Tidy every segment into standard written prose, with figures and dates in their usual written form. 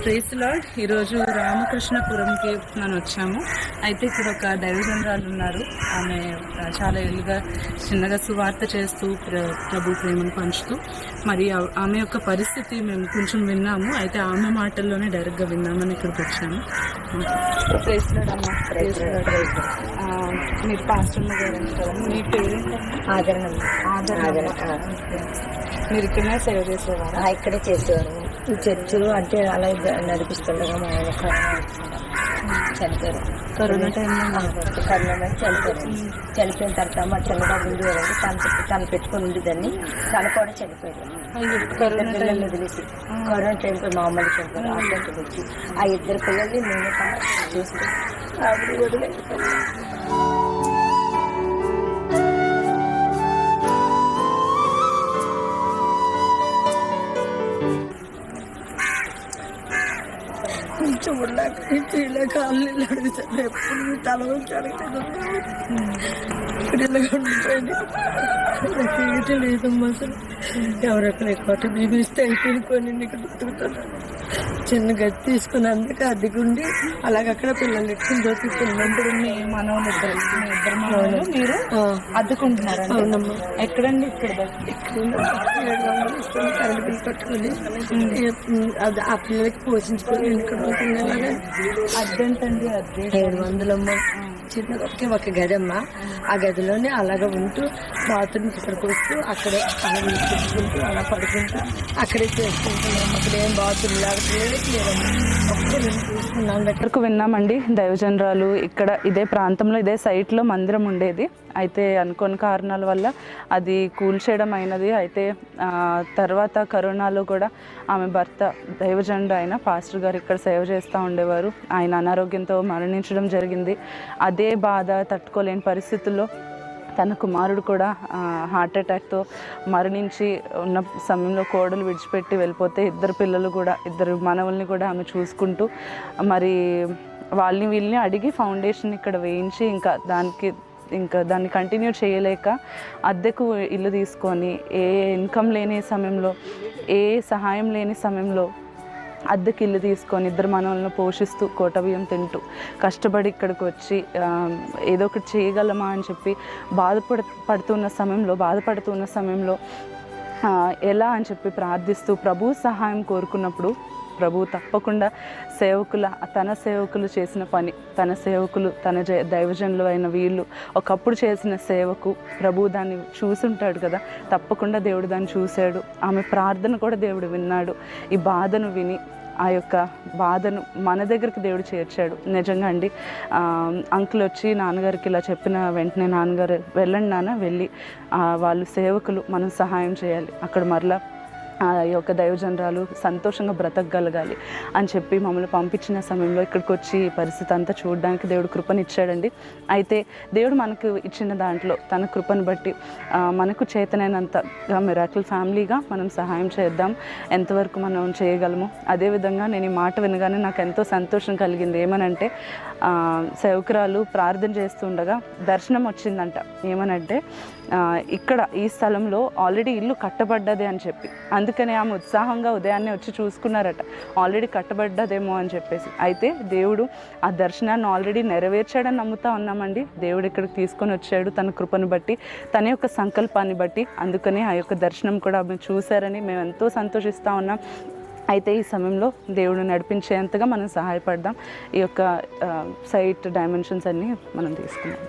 Praise lord. ఈరోజు రామకృష్ణపురంకి మనం వచ్చాము. అయితే ఇక్కడ ఒక దైవజనరాలు ఉన్నారు. ఆమె చాలా ఏళ్ళుగా చిన్నగా సువార్త చేస్తూ ప్రభు ప్రేమను పంచుతూ మరి ఆమె యొక్క పరిస్థితి మేము కొంచెం విన్నాము. అయితే ఆమె మాటల్లోనే డైరెక్ట్గా విన్నామని ఇక్కడికి వచ్చాము. ప్రైజ్ లార్డ్ అమ్మ. Praise lord. మీరు పాస్టర్ గారు అంటారు. మీ పేరేంటమ్మా? ఆదరణ. మీరు ఇక్కడనే సేవ చేసేవారా? ఇక్కడే చేసేవారు. ఈ చర్చలు అంటే అలా నడిపిస్తుండగా మా ఆయన చనిపోయారు. కరోనా టైంలో చనిపోయిన తర్వాత మా చిన్నబాబు ఉండేవారు. తను పెట్టుకుని ఉండేదాన్ని. తను కూడా చనిపోయారు. పిల్లల్ని వదిలేసి కరోనా టైంలో మా అమ్మని చనిపోయారు. హాస్పిటల్కి వచ్చి ఆ ఇద్దరు పిల్లల్ని నేను చూస్తే ఆవిడ వదిలేదు. చూడలేక కాళ్ళు అడుగుతాను. ఎప్పుడు తల వచ్చి అడుగుతాను. లేదమ్మా అసలు ఎవరెక్కడ ఎక్కువ బీబీస్తే అయిపోయిన నీకు గుర్తుకుతాను. చిన్న గది తీసుకుని అందుకే అద్దెకుండి అలాగక్కడ పిల్లలు ఎట్టుకుని దొరుకుతున్నప్పుడు మనవలు ఇద్దరు మనవలు మీరు అద్దుకుంటున్నారు? అవునమ్మా. ఎక్కడండి? ఇక్కడ 700 ఇస్తుంది కరెంట్ బిల్ కట్టుకుని అది ఆ పిల్లలకి పోషించుకొని ఇక్కడ ఉంటున్నాను. అద్దెంతండి? అద్దె 700 అమ్మ. చిన్న ఒక గది అమ్మ. ఆ గదిలోనే అలాగ ఉంటూ బాత్రూమ్ ఇక్కడికి వస్తూ అక్కడే అలా పెట్టుకుంటూ అలా పడుకుంటూ అక్కడే చేసుకుంటున్నాం. అక్కడ ఏం బాత్రూమ్ వరకు విన్నామండి. దైవజనరాలు ఇక్కడ ఇదే ప్రాంతంలో ఇదే సైట్లో మందిరం ఉండేది. అయితే అనుకోని కారణాల వల్ల అది కూల్చేయడం అయినది. అయితే తర్వాత కరోనాలో కూడా ఆమె భర్త దైవజనుడు అయిన పాస్టర్ గారు ఇక్కడ సేవ చేస్తూ ఉండేవారు. ఆయన అనారోగ్యంతో మరణించడం జరిగింది. అదే బాధ తట్టుకోలేని పరిస్థితుల్లో తన కుమారుడు కూడా హార్ట్ అటాక్తో మరణించి ఉన్న సమయంలో కోడలు విడిచిపెట్టి వెళ్ళిపోతే ఇద్దరు మనవల్ని కూడా ఆమె చూసుకుంటూ మరి వీళ్ళని అడిగి ఫౌండేషన్ ఇక్కడ వేయించి దాన్ని కంటిన్యూ చేయలేక అద్దెకు ఇల్లు తీసుకొని ఏ ఇన్కమ్ లేని సమయంలో ఏ సహాయం లేని సమయంలో అద్దెకి ఇల్లు తీసుకొని ఇద్దరు మనవలను పోషిస్తూ కోటబియ్యం తింటూ కష్టపడి ఇక్కడికి వచ్చి ఏదో ఒకటి చేయగలమా అని చెప్పి బాధపడుతున్న సమయంలో ఎలా అని చెప్పి ప్రార్థిస్తూ ప్రభు సహాయం కోరుకున్నప్పుడు ప్రభు తప్పకుండా తన సేవకులు చేసిన పని, తన దైవజనులు అయిన వీళ్ళు ఒకప్పుడు చేసిన సేవకు ప్రభు దాన్ని చూసుంటాడు కదా. తప్పకుండా దేవుడు దాన్ని చూశాడు. ఆమె ప్రార్థన కూడా దేవుడు విన్నాడు. ఈ బాధను విని ఆ యొక్క బాధను మన దగ్గరికి దేవుడు చేర్చాడు. నిజంగా అండి. అంకుల్ వచ్చి నాన్నగారికి ఇలా చెప్పిన వెంటనే నాన్నగారు వెళ్ళండి నాన్న, వెళ్ళి వాళ్ళు సేవకులు మనం సహాయం చేయాలి, అక్కడ మరలా ఆ యొక్క దైవజనరాలు సంతోషంగా బ్రతకగలగాలి అని చెప్పి మమ్మల్ని పంపించిన సమయంలో ఇక్కడికి వచ్చి పరిస్థితి అంతా చూడడానికి దేవుడు కృపనిచ్చాడండి. అయితే దేవుడు మనకు ఇచ్చిన దాంట్లో తన కృపను బట్టి మనకు చేతనైనంతగా మిరాకిల్ ఫ్యామిలీగా మనం సహాయం చేద్దాం, ఎంతవరకు మనం చేయగలము. అదేవిధంగా నేను ఈ మాట వినగానే నాకు ఎంతో సంతోషం కలిగింది. ఏమనంటే సేవకురాలు ప్రార్థన చేస్తుండగా దర్శనం వచ్చిందంట. ఏమనంటే ఇక్కడ ఈ స్థలంలో ఆల్రెడీ ఇల్లు కట్టబడ్డది అని చెప్పి, అందుకని ఆమె ఉత్సాహంగా ఉదయాన్నే వచ్చి చూసుకున్నారట ఆల్రెడీ కట్టబడ్డదేమో అని చెప్పేసి. అయితే దేవుడు ఆ దర్శనాన్ని ఆల్రెడీ నెరవేర్చాడని నమ్ముతా ఉన్నామండి. దేవుడు ఇక్కడికి తీసుకొని వచ్చాడు తన కృపను బట్టి, తన యొక్క సంకల్పాన్ని బట్టి. అందుకని ఆ యొక్క దర్శనం కూడా ఆమె చూశారని మేము ఎంతో సంతోషిస్తూ ఉన్నాం. అయితే ఈ సమయంలో దేవుడు నడిపించేంతగా మనం సహాయపడదాం. ఈ యొక్క సైట్ డైమెన్షన్స్ అన్నీ మనం తీసుకున్నాం.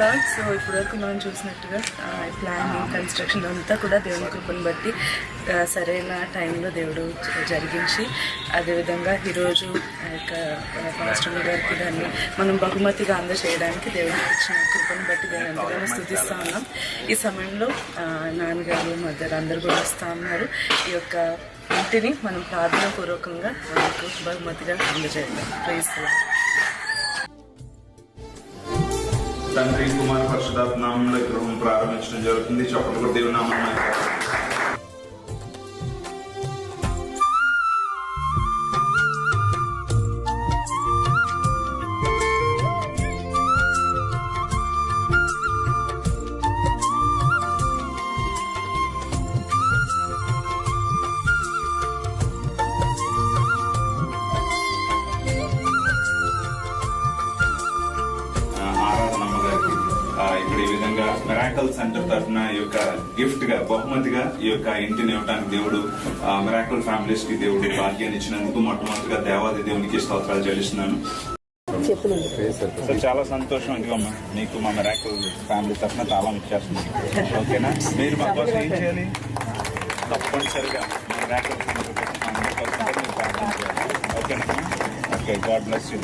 లార్డ్. సో ఇప్పటివరకు మనం చూసినట్టుగా ప్లానింగ్ కన్స్ట్రక్షన్ అంతా కూడా దేవుని కృపను బట్టి సరైన టైంలో దేవుడు జరిగించి, అదేవిధంగా ఈరోజు ఆ యొక్క పాస్టర్ గారికి దాన్ని మనం బహుమతిగా అందజేయడానికి దేవుడు ఇచ్చిన కృపను బట్టి దేవుని ఎంతగానో స్తుతిస్తూ ఉన్నాం. ఈ సమయంలో నాన్నగారు మదర్ అందరూ కూడా వస్తూ ఉన్నారు. ఈ యొక్క ఇంటిని మనం ప్రార్థన పూర్వకంగా మనకు బహుమతిగా అందజేద్దాం. Praise the lord. తండ్రి కుమార పరిశుద్ధాత్మ నామంలో గృహం ప్రారంభించడం జరుగుతుంది. చప్పట్లు కూడా దేవుని నామమున ఇప్పుడు ఈ విధంగా మిరాకల్ సెంటర్ తరఫున ఈ యొక్క గిఫ్ట్ గా బహుమతిగా ఈ యొక్క ఇంటిని ఇవ్వడానికి దేవుడు మిరాకల్ ఫ్యామిలీస్ కి దేవుడు భాగ్యాన్ని ఇచ్చినందుకు మొట్టమొదటిగా దేవాది దేవునికి స్తోత్రాలు చెల్లిస్తున్నాను. సార్ చాలా సంతోషం. ఇదిగోమ్మా మీకు మా మిరాకల్ ఫ్యామిలీ తరఫున తాళం ఇచ్చేస్తుంది. ఓకేనా? మీరు మా కోసం ఏం చేయాలి? తప్పనిసరిగా మిరాకల్ ఫ్యామిలీ కోసం 100% మీరు ప్రార్థన చేయాలి. ఓకేనా? Okay, God bless you.